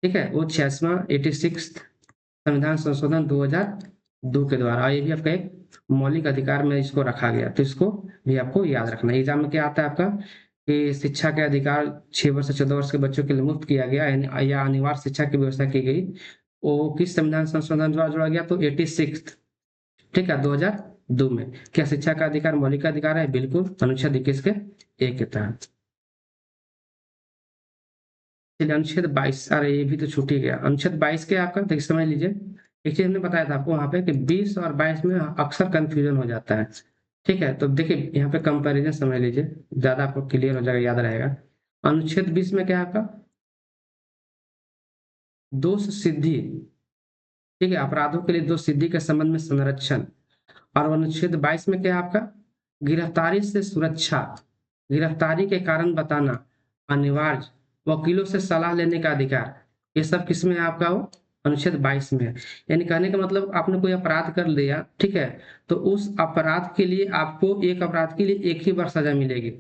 ठीक है, वो 86वां 86 संविधान संशोधन 2002 के द्वारा, और ये भी आपका एक मौलिक अधिकार में इसको रखा गया। तो इसको भी आपको याद रखना है। एग्जाम में क्या आता है आपका कि शिक्षा के अधिकार 6 वर्ष से 14 वर्ष के बच्चों के लिए मुफ्त किया गया या अनिवार्य शिक्षा की व्यवस्था की गई, वो किस संविधान संशोधन द्वारा जोड़ा गया? तो 86, ठीक है, 2002 में। क्या शिक्षा का अधिकार मौलिक अधिकार है? बिल्कुल, अनुच्छेद 21 के एक के तहत। चलिए, अनुच्छेद 22, अरे ये भी तो छूट ही गया। अनुच्छेद 22 क्या है आपका? देखिए समझ लीजिए, एक चीज हमने बताया था आपको वहां पे कि 20 और 22 में अक्सर कंफ्यूजन हो जाता है। ठीक है, तो देखिए यहाँ पे कंपैरिजन समझ लीजिए, ज्यादा आपको क्लियर हो जाएगा, याद रहेगा। अनुच्छेद 20 में क्या है आपका? दोष सिद्धि। ठीक है, अपराधों के लिए दोष सिद्धि के संबंध में संरक्षण। और अनुच्छेद 22 में क्या है आपका? गिरफ्तारी से सुरक्षा, गिरफ्तारी के कारण बताना अनिवार्य, वकीलों से सलाह लेने का अधिकार, ये सब किसमें है आपका? वो अनुच्छेद 22 में है। यानी कहने का मतलब, आपने कोई अपराध कर लिया, ठीक है, तो उस अपराध के लिए आपको, एक अपराध के लिए एक ही बार सजा मिलेगी।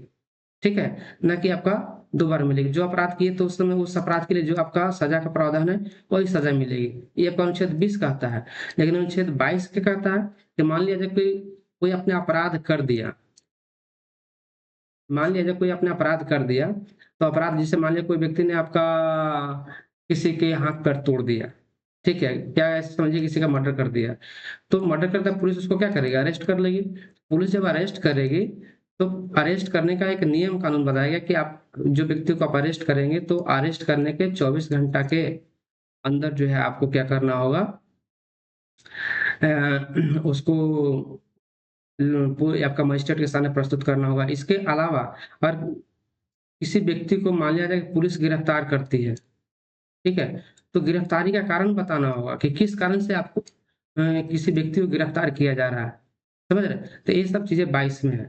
ठीक है, न कि आपका 2 बार मिलेगी। जो अपराध किए तो उस समय उस अपराध के लिए जो आपका सजा का प्रावधान है वही सजा मिलेगी। ये आपका अनुच्छेद 20 कहता है। लेकिन अनुच्छेद 22 क्या कहता है कि मान लिया जाए कोई कोई अपने अपराध कर दिया, मान लिया जाए कोई अपने अपराध कर दिया, तो अपराध जैसे मान लिया कोई व्यक्ति ने आपका किसी के हाथ पैर तोड़ दिया, ठीक है, क्या ऐसे समझिए किसी का मर्डर कर दिया, तो मर्डर करता पुलिस उसको क्या करेगी? अरेस्ट कर लेगी। पुलिस जब अरेस्ट करेगी, तो अरेस्ट करने का एक नियम कानून बताएगा कि आप जो व्यक्ति को आप अरेस्ट करेंगे, तो अरेस्ट करने के 24 घंटा के अंदर जो है आपको क्या करना होगा? उसको पूरे आपका मजिस्ट्रेट के सामने प्रस्तुत करना होगा। इसके अलावा अगर किसी व्यक्ति को मान लिया जाए कि पुलिस गिरफ्तार करती है, ठीक है, तो गिरफ्तारी का कारण बताना होगा कि किस कारण से आपको किसी व्यक्ति को गिरफ्तार किया जा रहा है। समझ रहे? तो ये सब चीजें 22 में है।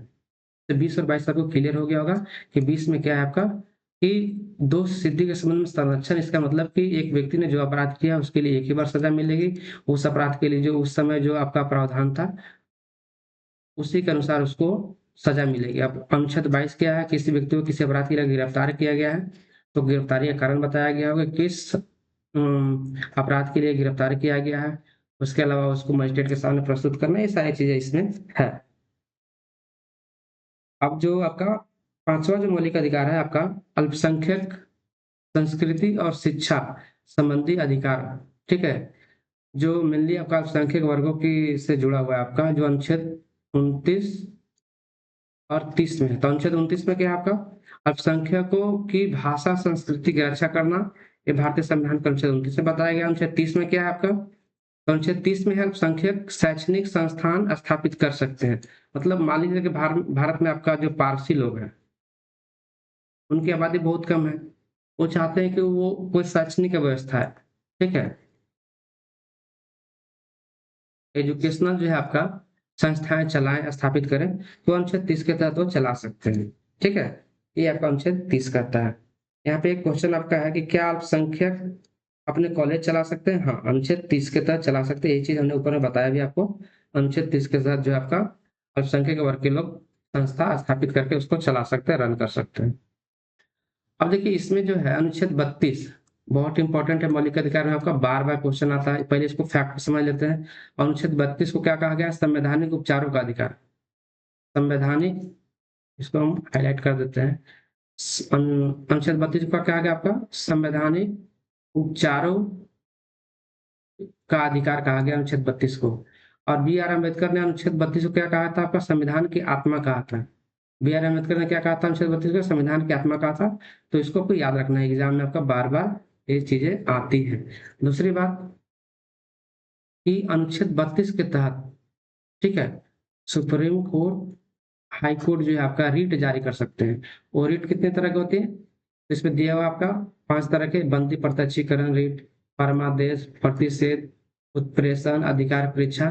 तो 20 और 22 आपको क्लियर हो गया होगा कि 20 में क्या है आपका कि दोष सिद्धि के संबंध में संरक्षण। इसका मतलब कि एक व्यक्ति ने जो अपराध किया उसके लिए एक ही बार सजा मिलेगी। उस अपराध के लिए जो उस समय जो आपका प्रावधान था उसी के अनुसार उसको सजा मिलेगी। अब अनुच्छेद 22 क्या है? किसी व्यक्ति को किसी अपराध के लिए गिरफ्तार किया गया है, तो गिरफ्तारी का कारण बताया गया होगा, किस अपराध के लिए गिरफ्तार किया गया है। उसके अलावा उसको मजिस्ट्रेट के सामने प्रस्तुत करना, ये सारी चीज़ें इसमें है। अब जो आपका 5वां जो मौलिक अधिकार है आपका, अल्पसंख्यक संस्कृति और शिक्षा संबंधी अधिकार, ठीक है? जो मेनली आपका अल्पसंख्यक वर्गों की से जुड़ा हुआ है आपका, जो अनुच्छेद 29 और 30 में है। तो अनुच्छेद 29 में क्या है आपका? अल्पसंख्यकों की भाषा संस्कृति की रक्षा करना, ये भारतीय संविधान का अनुच्छेद 29 में बताया गया। अनुच्छेद 30 में क्या है आपका? तो अनुच्छेद 30 में है अल्पसंख्यक शैक्षणिक संस्थान स्थापित कर सकते हैं। मतलब मान लीजिए कि भारत में आपका जो पारसी लोग हैं, उनकी आबादी बहुत कम है। वो चाहते हैं कि वो कोई शैक्षणिक व्यवस्था है, ठीक है? एजुकेशनल जो है आपका संस्थाएँ चलाएँ, स्थापित करें, तो अनुच्छेद 30 के तहत वो चला सकते हैं, ठीक है? ये आपका अनुच्छेद 30 कहता है। यहाँ पे एक क्वेश्चन आपका है कि क्या अल्पसंख्यक अपने कॉलेज चला सकते हैं? हाँ, अनुच्छेद 30 के तहत चला सकते हैं। यही चीज़ हमने ऊपर में बताया भी आपको। अनुच्छेद 30 के तहत जो है आपका अल्पसंख्यक वर्ग के लोग संस्था स्थापित करके उसको चला सकते हैं, रन कर सकते हैं। अब देखिए इसमें जो है अनुच्छेद 32 बहुत इंपॉर्टेंट है। मौलिक अधिकार में आपका बार-बार क्वेश्चन आता है। पहले इसको फैक्ट समझ लेते हैं। अनुच्छेद 32 को क्या कहा गया है? संवैधानिक उपचारों का अधिकार। संवैधानिक, इसको हम हाइलाइट कर देते हैं। अनुच्छेद 32 का क्या आ गया आपका? संवैधानिक उपचारों का अधिकार कहा गया अनुच्छेद 32 को। और बी आर अम्बेडकर ने अनुच्छेद 32 को क्या कहा था? आपका संविधान की आत्मा कहा था। बी आर अम्बेडकर ने क्या कहा था अनुच्छेद 32 को? संविधान की आत्मा कहा था। तो इसको आपको याद रखना है, एग्जाम में आपका बार-बार ये चीजें आती हैं। दूसरी बात कि अनुच्छेद 32 के तहत, ठीक है, सुप्रीम कोर्ट, हाई कोर्ट जो है आपका रीट जारी कर सकते हैं। वो रीट कितने तरह के होते हैं? इसमें दिया हुआ आपका 5 तरह के: बंदी प्रत्यक्षीकरण रीट, परमादेश, प्रतिषेध, उत्प्रेषण, अधिकार परीक्षा।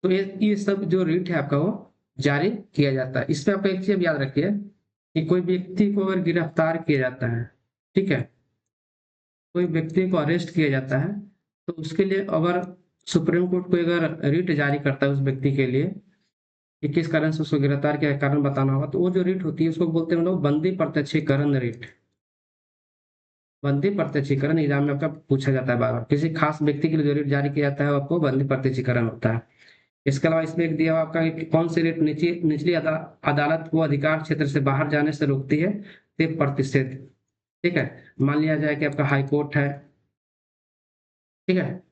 तो ये सब जो रीट है आपका वो जारी किया जाता है। इसमें आपको एक चीज याद रखिए कि कोई व्यक्ति को अगर गिरफ्तार किया जाता है, ठीक है, कोई व्यक्ति को अरेस्ट किया जाता है, तो उसके लिए अगर सुप्रीम कोर्ट कोई अगर रीट जारी करता है उस व्यक्ति के लिए कि किस कारण से उसको गिरफ्तार किया है, कारण बताना होगा, तो वो जो रीट होती है उसको बोलते हैं हम लोग बंदी प्रत्यक्षीकरण रीट। बंदी प्रत्यक्षीकरण एग्जाम में आपका पूछा जाता है बार-बार। किसी खास व्यक्ति के लिए जो रीट जारी किया जाता है वो आपको बंदी प्रत्यक्षीकरण होता है। इसके अलावा इसमें एक दिया हुआ आपका कि कौन सी रीट निचली अदालत को अधिकार क्षेत्र से बाहर जाने से रोकती है? ते प्रतिषेध, ठीक है? मान लिया जाए कि आपका हाई कोर्ट है, ठीक है,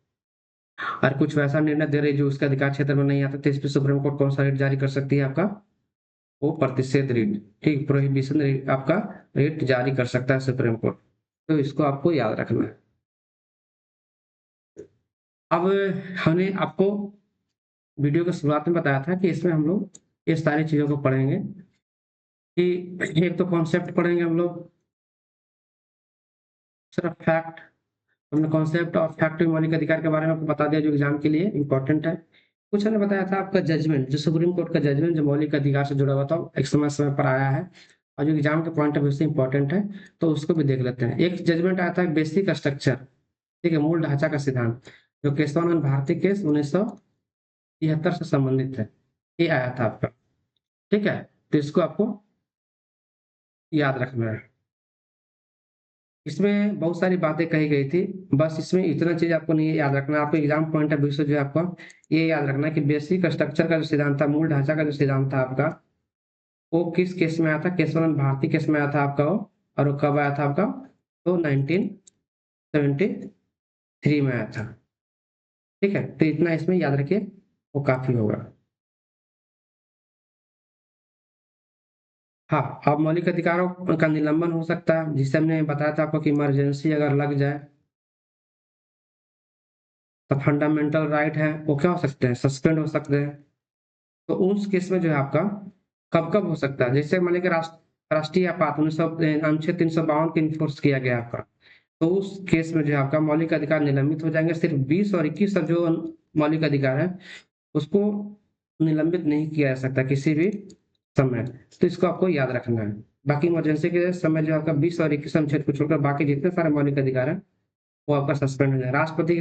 और कुछ वैसा निर्णय दे रही है जो उसके अधिकार क्षेत्र में नहीं आता, तो इस पे सुप्रीम कोर्ट कौन सा रीट जारी कर सकती है आपका? वो प्रतिषेध रीट, ठीक, प्रोहिबिशन रीट आपका रीट जारी कर सकता है सुप्रीम कोर्ट। तो इसको आपको याद रखना है। अब हमने आपको वीडियो की शुरुआत में बताया था कि इसमें हम लोग ये सारी चीज़ों को पढ़ेंगे कि एक तो कॉन्सेप्ट पढ़ेंगे हम लोग, सिर्फ फैक्ट। हमने कॉन्सेप्ट और फैक्ट मौलिक अधिकार के बारे में आपको बता दिया जो एग्जाम के लिए इंपॉर्टेंट है। कुछ हमने बताया था आपका जजमेंट, जो सुप्रीम कोर्ट का जजमेंट जो मौलिक अधिकार से जुड़ा हुआ था, एक समय समय पर आया है और जो एग्जाम के पॉइंट ऑफ व्यू से इंपॉर्टेंट है, तो उसको भी देख लेते हैं। एक जजमेंट आया था बेसिक स्ट्रक्चर, ठीक है, मूल ढांचा का सिद्धांत, जो केशवानंद भारती केस 1973 से संबंधित है। ये आया था आपका, ठीक है? तो इसको आपको याद रखना है। इसमें बहुत सारी बातें कही गई थी, बस इसमें इतना चीज़ आपको नहीं याद रखना है। आपको एग्ज़ाम पॉइंट ऑफ व्यू से जो है आपको ये याद रखना है कि बेसिक स्ट्रक्चर का जो सिद्धांत था, मूल ढांचा का जो सिद्धांत था आपका, वो किस केस में आया था? केशवानंद भारती केस में आया था आपका वो, और वो कब आया था आपका? तो 1973 में आया था, ठीक है? तो इतना इसमें याद रखिए, वो काफ़ी होगा। हाँ, अब मौलिक अधिकारों का निलंबन हो सकता है, जिसे हमने बताया था आपको कि इमरजेंसी अगर लग जाए तो फंडामेंटल राइट है, वो क्या हो सकते हैं? सस्पेंड हो सकते हैं। तो उस केस में जो है आपका कब-कब हो सकता है? जैसे मान लीजिए राष्ट्रीय आपात 1900 अनुच्छेद 352 को इन्फोर्स किया गया आपका, तो उस केस में जो है आपका मौलिक अधिकार निलंबित हो जाएँगे। सिर्फ 20 और 21 सब जो मौलिक अधिकार है, उसको निलंबित नहीं किया जा सकता किसी भी समय। तो इसको आपको याद रखना है। बाकी इमरजेंसी के समय जो आपका 20 और 21 अनुच्छेद को छोड़कर बाकी जितने सारे मौलिक अधिकार हैं, वो आपका सस्पेंड हो जाएगा। राष्ट्रपति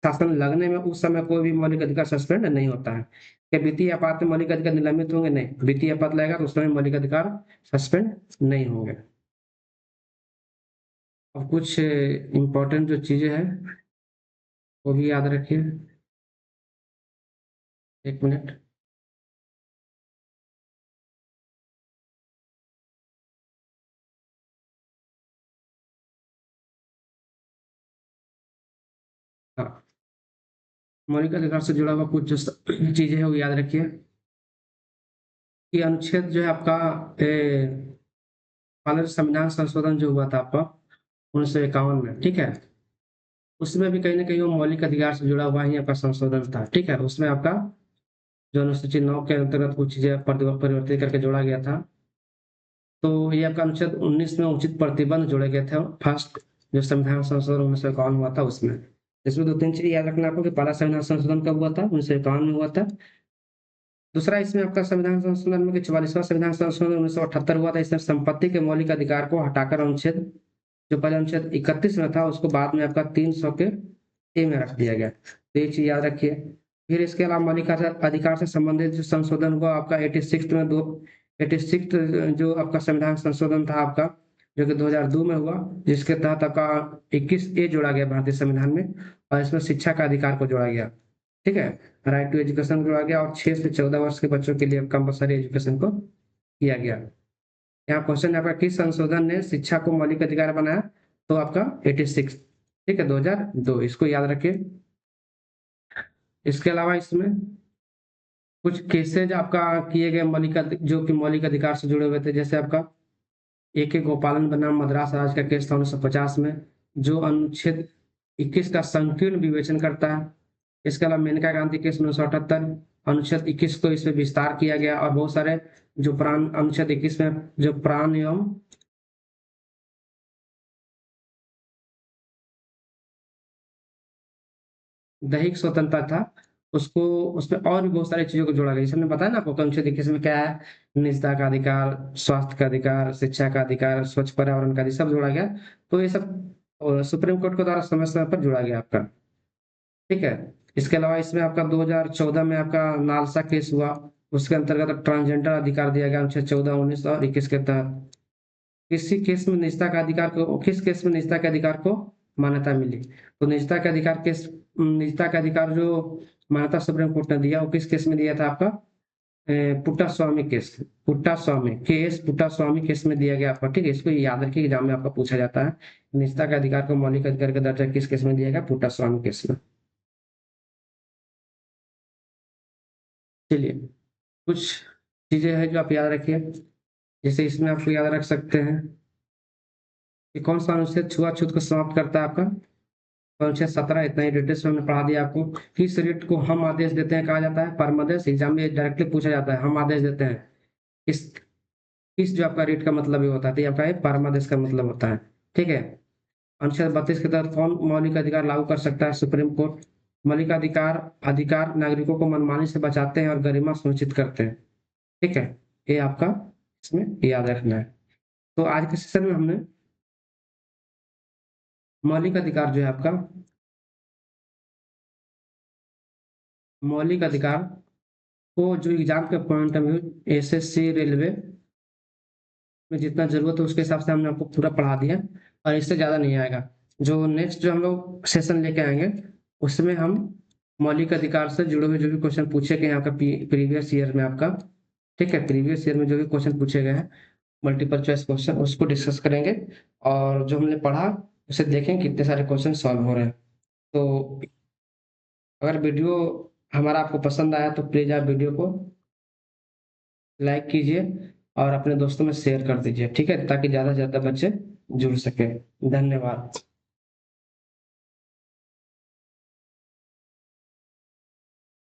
शासन लगने में उस समय कोई भी मौलिक अधिकार सस्पेंड नहीं होता है। क्या वित्तीय आपात में मौलिक अधिकार निलंबित होंगे? नहीं। वित्तीय आपात लगेगा तो उस समय मौलिक अधिकार सस्पेंड नहीं होंगे। अब कुछ इम्पोर्टेंट जो चीजें हैं वो भी याद रखिए। एक मिनट। हाँ, मौलिक अधिकार से जुड़ा हुआ कुछ जो चीजें हैं वो याद रखिए कि अनुच्छेद जो है आपका भारत संविधान संशोधन जो हुआ था आपका 1951 में, ठीक है, उसमें भी कहीं ना कहीं वो मौलिक अधिकार से जुड़ा हुआ ही आपका संशोधन था, ठीक है। उसमें आपका जो अनुसूची 9 के अंतर्गत कुछ चीजें परिवर्तित करके जोड़ा गया था। तो ये आपका अनुच्छेद 19 में उचित प्रतिबंध जोड़े गए थे, फर्स्ट जो संविधान संशोधन 1951 हुआ था उसमें। इसमें दो तीन चीज याद रखना आपको कि पहला संविधान संशोधन कब हुआ था, 1951 में हुआ था। दूसरा इसमें आपका संविधान संशोधन में 44वां संविधान संशोधन 1978 हुआ था। इसमें संपत्ति के मौलिक अधिकार को हटाकर अनुच्छेद जो पहले अनुच्छेद 31 में था उसको बाद में आपका 300 के ए में रख दिया गया। तो ये चीज याद रखिए। फिर इसके अलावा मौलिक अधिकार से संबंधित जो संशोधन हुआ आपका 86 में, दो 86 जो आपका संविधान संशोधन था आपका, जो कि 2002 में हुआ, जिसके तहत आपका 21 ए जोड़ा गया भारतीय संविधान में, और इसमें शिक्षा का अधिकार को जोड़ा गया, ठीक है। राइट टू एजुकेशन जोड़ा गया और 6 से 14 वर्ष के बच्चों के लिए कंपलसरी एजुकेशन को किया गया। यहाँ क्वेश्चन है आपका किस संशोधन ने शिक्षा को मौलिक अधिकार बनाया, तो आपका 86, ठीक है, 2002, इसको याद रखिए। इसके अलावा इसमें कुछ केसेज आपका किए गए जो कि मौलिक अधिकार से जुड़े हुए थे, जैसे आपका ए के गोपालन बनाम मद्रास राज्य का केस था 1950 में, जो अनुच्छेद 21 का संकीर्ण विवेचन करता है। इसके अलावा मेनका गांधी केस 1978, अनुच्छेद 21 को इसमें विस्तार किया गया, और बहुत सारे जो प्राण अनुच्छेद 21 में जो प्राण एवं दैहिक स्वतंत्रता था उसको, उसमें और भी बहुत सारी चीजों को जोड़ा गया, जैसे हमने बताया ना आपको अनुच्छेद 21 में क्या है, निजता का अधिकार, स्वास्थ्य का अधिकार, शिक्षा का अधिकार, स्वच्छ पर्यावरण का अधिकार, सब जोड़ा गया। तो ये सब सुप्रीम कोर्ट के द्वारा समय समय पर जोड़ा गया आपका, ठीक है। इसके अलावा इसमें आपका 2014 में आपका नालसा केस हुआ, उसके अंतर्गत ट्रांसजेंडर अधिकार दिया गया अनुच्छेद 14, 19 और 21 के तहत। किस केस में निजता के अधिकार को मान्यता मिली, तो निजता का अधिकार जो मान्यता सुप्रीम कोर्ट ने दिया वो किस केस में दिया था आपका, पुट्टा स्वामी केस में दिया गया आपका, ठीक है। इसको याद रखिए, एग्जाम में आपका पूछा जाता है, निजता के अधिकार को मौलिक अधिकार का दर्जा किस केस में दिया गया, पुट्टा स्वामी केस में। चलिए, कुछ चीजें हैं जो आप याद रखिए, जैसे इसमें आपको याद रख सकते हैं कि कौन सा अनुच्छेद छुआछूत को समाप्त करता है आपका, अनुच्छेद 17, इतना ही डिटेल्स में हमने पढ़ा दिया आपको। किस रिट को हम आदेश देते हैं कहा जाता है, परमादेश, एग्जाम में डायरेक्टली पूछा जाता है, हम आदेश देते हैं। इस इस जो आपका रिट का मतलब ये होता है, तो ये आपका ये परमादेश का मतलब होता है, ठीक है। अनुच्छेद 32 के तहत कौन मौलिक अधिकार लागू कर सकता है, सुप्रीम कोर्ट। मौलिक अधिकार अधिकार नागरिकों को मनमानी से बचाते हैं और गरिमा सुनिश्चित करते हैं, ठीक है। ये आपका इसमें याद रखना है। तो आज के सेशन में हमने मौलिक अधिकार जो है आपका, मौलिक अधिकार को जो एग्जाम के point of view SSC railway में जितना जरूरत है उसके हिसाब से हमने आपको पूरा पढ़ा दिया, और इससे ज्यादा नहीं आएगा। जो नेक्स्ट जो हम लोग सेशन लेके आएंगे उसमें हम मौलिक अधिकार से जुड़े हुए जो भी क्वेश्चन पूछे गए हैं आपका प्रीवियस ईयर में आपका, ठीक है, प्रीवियस ईयर में जो भी क्वेश्चन पूछे गए हैं मल्टीपल चॉइस क्वेश्चन, उसको डिस्कस करेंगे, और जो हमने पढ़ा उसे देखें कितने सारे क्वेश्चन सॉल्व हो रहे हैं। तो अगर वीडियो हमारा आपको पसंद आया तो प्लीज आप वीडियो को लाइक कीजिए और अपने दोस्तों में शेयर कर दीजिए, ठीक है, ताकि ज्यादा से ज्यादा बच्चे जुड़ सके। धन्यवाद।